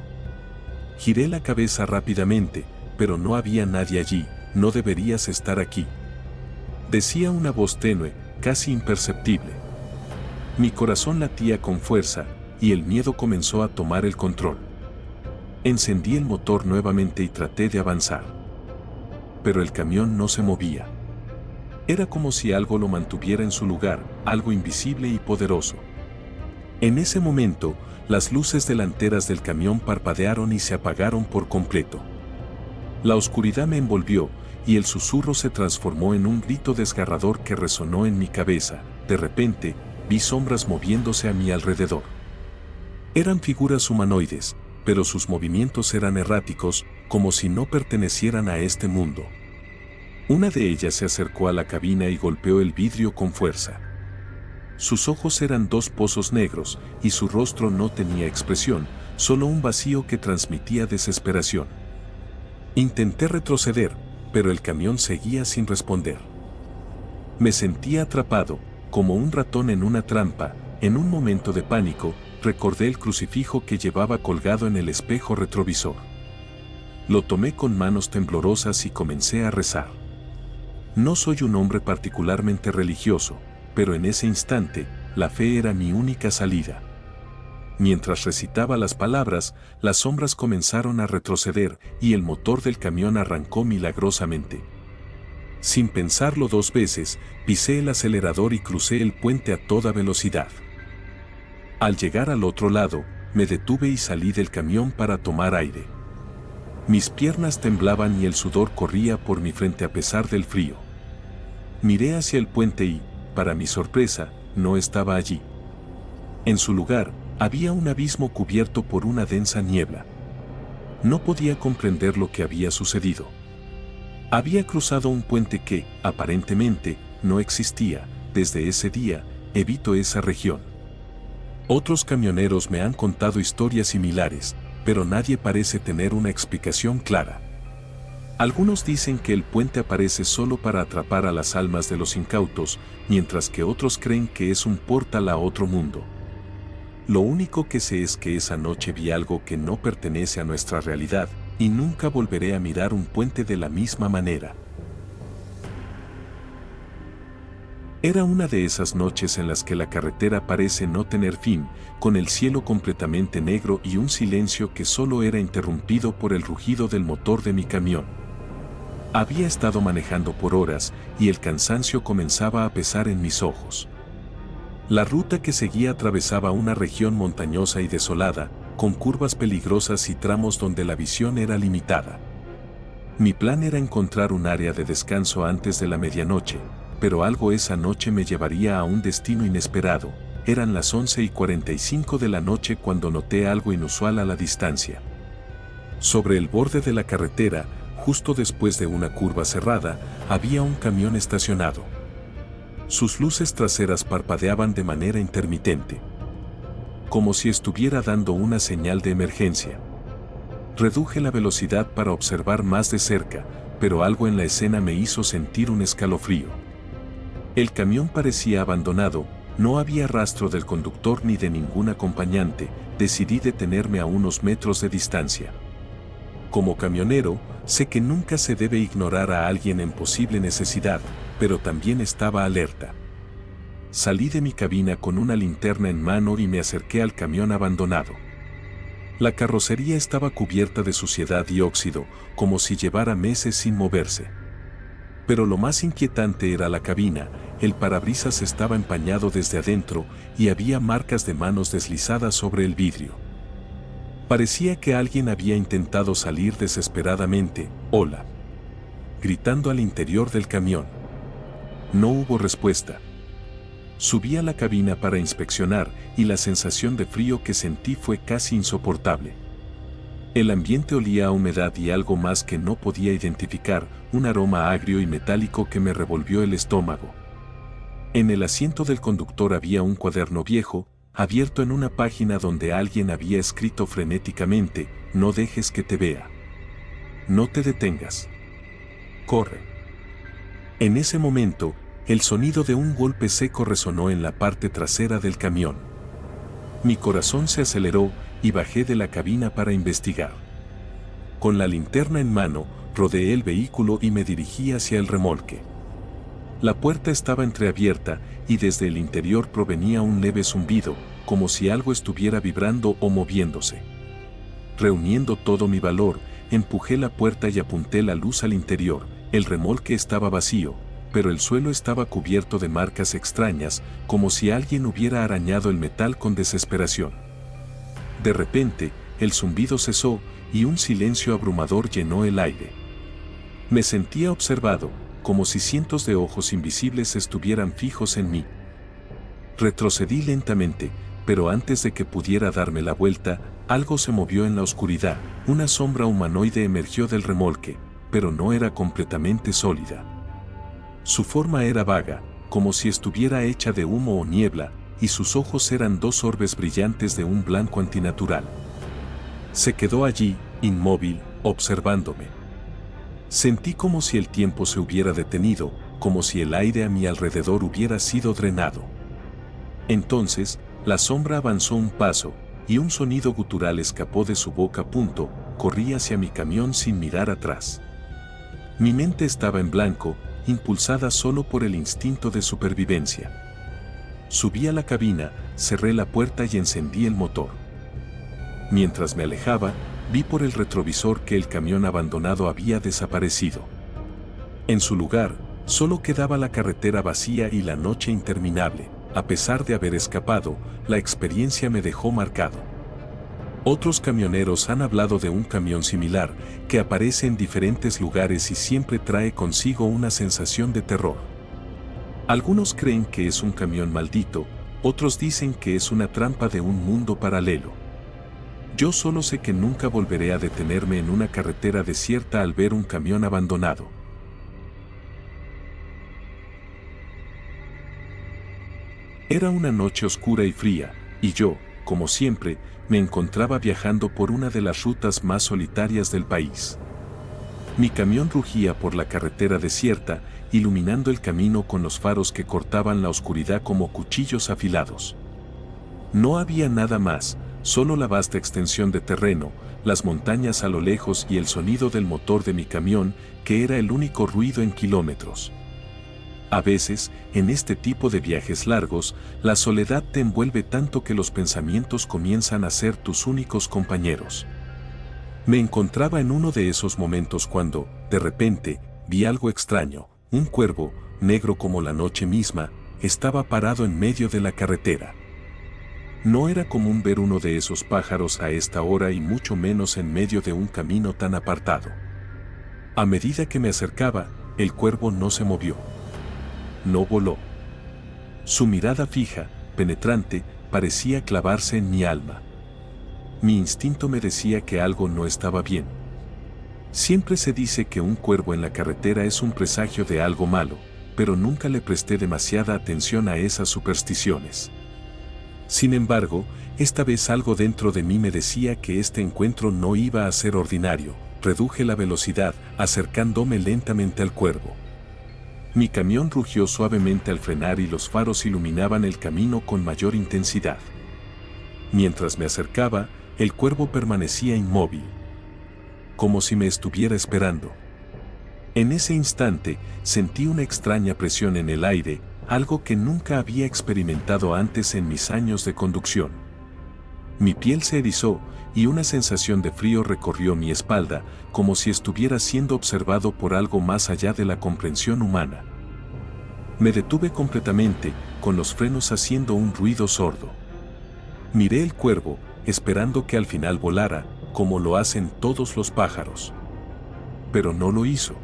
Giré la cabeza rápidamente, pero no había nadie allí. No deberías estar aquí, decía una voz tenue, casi imperceptible. Mi corazón latía con fuerza, y el miedo comenzó a tomar el control. Encendí el motor nuevamente y traté de avanzar. Pero el camión no se movía. Era como si algo lo mantuviera en su lugar, algo invisible y poderoso. En ese momento, las luces delanteras del camión parpadearon y se apagaron por completo. La oscuridad me envolvió, y el susurro se transformó en un grito desgarrador que resonó en mi cabeza. De repente, vi sombras moviéndose a mi alrededor. Eran figuras humanoides, pero sus movimientos eran erráticos, como si no pertenecieran a este mundo. Una de ellas se acercó a la cabina y golpeó el vidrio con fuerza. Sus ojos eran dos pozos negros, y su rostro no tenía expresión, solo un vacío que transmitía desesperación. Intenté retroceder, pero el camión seguía sin responder. Me sentía atrapado, como un ratón en una trampa. En un momento de pánico, recordé el crucifijo que llevaba colgado en el espejo retrovisor. Lo tomé con manos temblorosas y comencé a rezar. No soy un hombre particularmente religioso, pero en ese instante, la fe era mi única salida. Mientras recitaba las palabras, las sombras comenzaron a retroceder y el motor del camión arrancó milagrosamente. Sin pensarlo dos veces, pisé el acelerador y crucé el puente a toda velocidad. Al llegar al otro lado, me detuve y salí del camión para tomar aire. Mis piernas temblaban y el sudor corría por mi frente a pesar del frío. Miré hacia el puente y, para mi sorpresa, no estaba allí. En su lugar, había un abismo cubierto por una densa niebla. No podía comprender lo que había sucedido. Había cruzado un puente que, aparentemente, no existía. Desde ese día, evito esa región. Otros camioneros me han contado historias similares, pero nadie parece tener una explicación clara. Algunos dicen que el puente aparece solo para atrapar a las almas de los incautos, mientras que otros creen que es un portal a otro mundo. Lo único que sé es que esa noche vi algo que no pertenece a nuestra realidad, y nunca volveré a mirar un puente de la misma manera. Era una de esas noches en las que la carretera parece no tener fin, con el cielo completamente negro y un silencio que solo era interrumpido por el rugido del motor de mi camión. Había estado manejando por horas y el cansancio comenzaba a pesar en mis ojos. La ruta que seguía atravesaba una región montañosa y desolada, con curvas peligrosas y tramos donde la visión era limitada. Mi plan era encontrar un área de descanso antes de la medianoche, pero algo esa noche me llevaría a un destino inesperado. Eran las 11:45 de la noche cuando noté algo inusual a la distancia. Sobre el borde de la carretera, justo después de una curva cerrada, había un camión estacionado. Sus luces traseras parpadeaban de manera intermitente, como si estuviera dando una señal de emergencia. Reduje la velocidad para observar más de cerca, pero algo en la escena me hizo sentir un escalofrío. El camión parecía abandonado, no había rastro del conductor ni de ningún acompañante. Decidí detenerme a unos metros de distancia. Como camionero, sé que nunca se debe ignorar a alguien en posible necesidad, pero también estaba alerta. Salí de mi cabina con una linterna en mano y me acerqué al camión abandonado. La carrocería estaba cubierta de suciedad y óxido, como si llevara meses sin moverse. Pero lo más inquietante era la cabina. El parabrisas estaba empañado desde adentro y había marcas de manos deslizadas sobre el vidrio. Parecía que alguien había intentado salir desesperadamente. «Hola», gritando al interior del camión. No hubo respuesta. Subí a la cabina para inspeccionar y la sensación de frío que sentí fue casi insoportable. El ambiente olía a humedad y algo más que no podía identificar, un aroma agrio y metálico que me revolvió el estómago. En el asiento del conductor había un cuaderno viejo, abierto en una página donde alguien había escrito frenéticamente: «No dejes que te vea. No te detengas. Corre». En ese momento, el sonido de un golpe seco resonó en la parte trasera del camión. Mi corazón se aceleró y bajé de la cabina para investigar. Con la linterna en mano, rodeé el vehículo y me dirigí hacia el remolque. La puerta estaba entreabierta y desde el interior provenía un leve zumbido, como si algo estuviera vibrando o moviéndose. Reuniendo todo mi valor, empujé la puerta y apunté la luz al interior. El remolque estaba vacío, pero el suelo estaba cubierto de marcas extrañas, como si alguien hubiera arañado el metal con desesperación. De repente, el zumbido cesó y un silencio abrumador llenó el aire. Me sentía observado, como si cientos de ojos invisibles estuvieran fijos en mí. Retrocedí lentamente, pero antes de que pudiera darme la vuelta, algo se movió en la oscuridad. Una sombra humanoide emergió del remolque, pero no era completamente sólida. Su forma era vaga, como si estuviera hecha de humo o niebla, y sus ojos eran dos orbes brillantes de un blanco antinatural. Se quedó allí, inmóvil, observándome. Sentí como si el tiempo se hubiera detenido, como si el aire a mi alrededor hubiera sido drenado. Entonces, la sombra avanzó un paso, y un sonido gutural escapó de su boca. Corrí hacia mi camión sin mirar atrás. Mi mente estaba en blanco, impulsada solo por el instinto de supervivencia. Subí a la cabina, cerré la puerta y encendí el motor. Mientras me alejaba, vi por el retrovisor que el camión abandonado había desaparecido. En su lugar, solo quedaba la carretera vacía y la noche interminable. A pesar de haber escapado, la experiencia me dejó marcado. Otros camioneros han hablado de un camión similar, que aparece en diferentes lugares y siempre trae consigo una sensación de terror. Algunos creen que es un camión maldito, otros dicen que es una trampa de un mundo paralelo. Yo solo sé que nunca volveré a detenerme en una carretera desierta al ver un camión abandonado. Era una noche oscura y fría, y yo, como siempre, me encontraba viajando por una de las rutas más solitarias del país. Mi camión rugía por la carretera desierta, iluminando el camino con los faros que cortaban la oscuridad como cuchillos afilados. No había nada más, solo la vasta extensión de terreno, las montañas a lo lejos y el sonido del motor de mi camión, que era el único ruido en kilómetros. A veces, en este tipo de viajes largos, la soledad te envuelve tanto que los pensamientos comienzan a ser tus únicos compañeros. Me encontraba en uno de esos momentos cuando, de repente, vi algo extraño. Un cuervo, negro como la noche misma, estaba parado en medio de la carretera. No era común ver uno de esos pájaros a esta hora y mucho menos en medio de un camino tan apartado. A medida que me acercaba, el cuervo no se movió. No voló. Su mirada fija, penetrante, parecía clavarse en mi alma. Mi instinto me decía que algo no estaba bien. Siempre se dice que un cuervo en la carretera es un presagio de algo malo, pero nunca le presté demasiada atención a esas supersticiones. Sin embargo, esta vez algo dentro de mí me decía que este encuentro no iba a ser ordinario. Reduje la velocidad, acercándome lentamente al cuervo. Mi camión rugió suavemente al frenar y los faros iluminaban el camino con mayor intensidad. Mientras me acercaba, el cuervo permanecía inmóvil, como si me estuviera esperando. En ese instante, sentí una extraña presión en el aire, algo que nunca había experimentado antes en mis años de conducción. Mi piel se erizó y una sensación de frío recorrió mi espalda, como si estuviera siendo observado por algo más allá de la comprensión humana. Me detuve completamente, con los frenos haciendo un ruido sordo. Miré el cuervo, esperando que al final volara, como lo hacen todos los pájaros. Pero no lo hizo.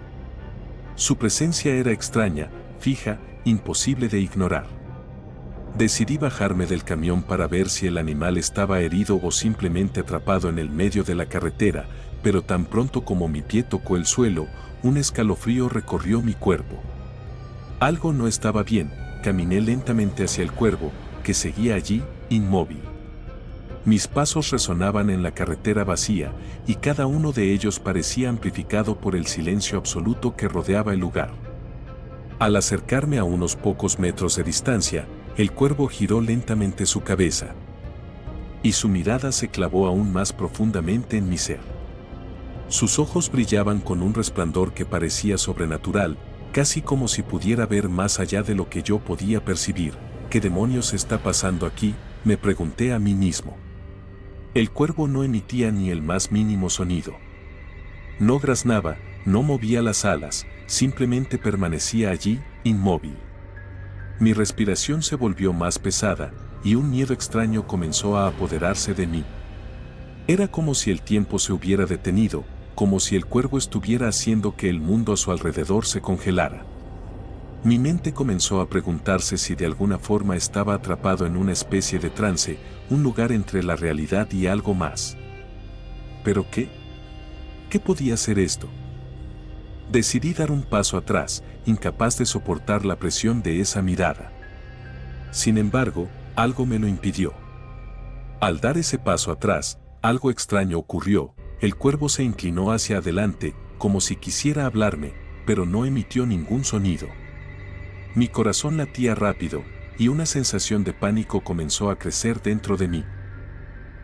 Su presencia era extraña, fija, imposible de ignorar. Decidí bajarme del camión para ver si el animal estaba herido o simplemente atrapado en el medio de la carretera, pero tan pronto como mi pie tocó el suelo, un escalofrío recorrió mi cuerpo. Algo no estaba bien. Caminé lentamente hacia el cuervo, que seguía allí, inmóvil. Mis pasos resonaban en la carretera vacía, y cada uno de ellos parecía amplificado por el silencio absoluto que rodeaba el lugar. Al acercarme a unos pocos metros de distancia, el cuervo giró lentamente su cabeza. Y su mirada se clavó aún más profundamente en mi ser. Sus ojos brillaban con un resplandor que parecía sobrenatural, casi como si pudiera ver más allá de lo que yo podía percibir. ¿Qué demonios está pasando aquí?, me pregunté a mí mismo. El cuervo no emitía ni el más mínimo sonido. No graznaba, no movía las alas, simplemente permanecía allí, inmóvil. Mi respiración se volvió más pesada, y un miedo extraño comenzó a apoderarse de mí. Era como si el tiempo se hubiera detenido, como si el cuervo estuviera haciendo que el mundo a su alrededor se congelara. Mi mente comenzó a preguntarse si de alguna forma estaba atrapado en una especie de trance, un lugar entre la realidad y algo más. ¿Pero qué? ¿Qué podía ser esto? Decidí dar un paso atrás, incapaz de soportar la presión de esa mirada. Sin embargo, algo me lo impidió. Al dar ese paso atrás, algo extraño ocurrió. El cuervo se inclinó hacia adelante, como si quisiera hablarme, pero no emitió ningún sonido. Mi corazón latía rápido, y una sensación de pánico comenzó a crecer dentro de mí.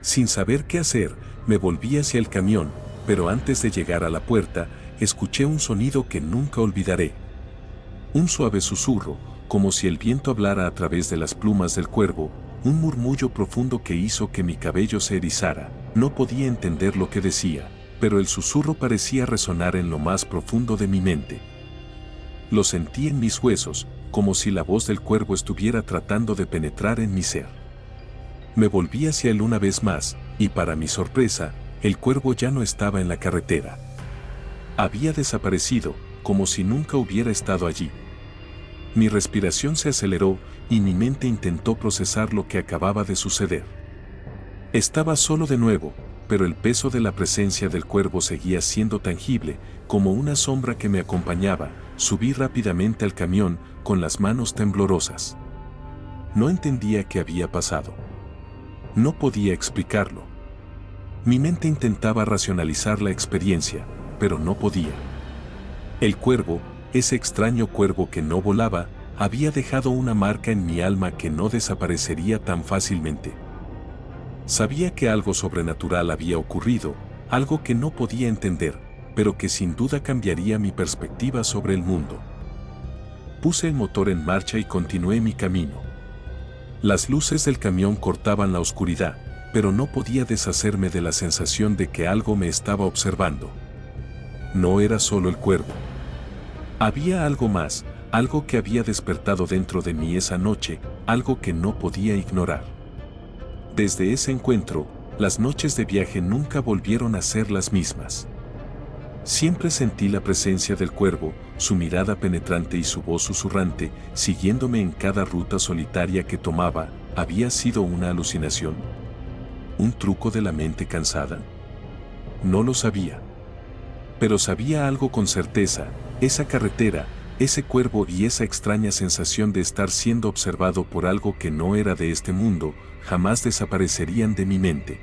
Sin saber qué hacer, me volví hacia el camión, pero antes de llegar a la puerta, escuché un sonido que nunca olvidaré. Un suave susurro, como si el viento hablara a través de las plumas del cuervo, un murmullo profundo que hizo que mi cabello se erizara. No podía entender lo que decía, pero el susurro parecía resonar en lo más profundo de mi mente. Lo sentí en mis huesos, como si la voz del cuervo estuviera tratando de penetrar en mi ser. Me volví hacia él una vez más, y para mi sorpresa, el cuervo ya no estaba en la carretera. Había desaparecido, como si nunca hubiera estado allí. Mi respiración se aceleró, y mi mente intentó procesar lo que acababa de suceder. Estaba solo de nuevo, pero el peso de la presencia del cuervo seguía siendo tangible, como una sombra que me acompañaba. Subí rápidamente al camión, con las manos temblorosas. No entendía qué había pasado. No podía explicarlo. Mi mente intentaba racionalizar la experiencia, pero no podía. El cuervo, ese extraño cuervo que no volaba, había dejado una marca en mi alma que no desaparecería tan fácilmente. Sabía que algo sobrenatural había ocurrido, algo que no podía entender, pero que sin duda cambiaría mi perspectiva sobre el mundo. Puse el motor en marcha y continué mi camino. Las luces del camión cortaban la oscuridad, pero no podía deshacerme de la sensación de que algo me estaba observando. No era solo el cuervo. Había algo más, algo que había despertado dentro de mí esa noche, algo que no podía ignorar. Desde ese encuentro, las noches de viaje nunca volvieron a ser las mismas. Siempre sentí la presencia del cuervo, su mirada penetrante y su voz susurrante, siguiéndome en cada ruta solitaria que tomaba. ¿Había sido una alucinación? ¿Un truco de la mente cansada? No lo sabía. Pero sabía algo con certeza: esa carretera, ese cuervo y esa extraña sensación de estar siendo observado por algo que no era de este mundo, jamás desaparecerían de mi mente.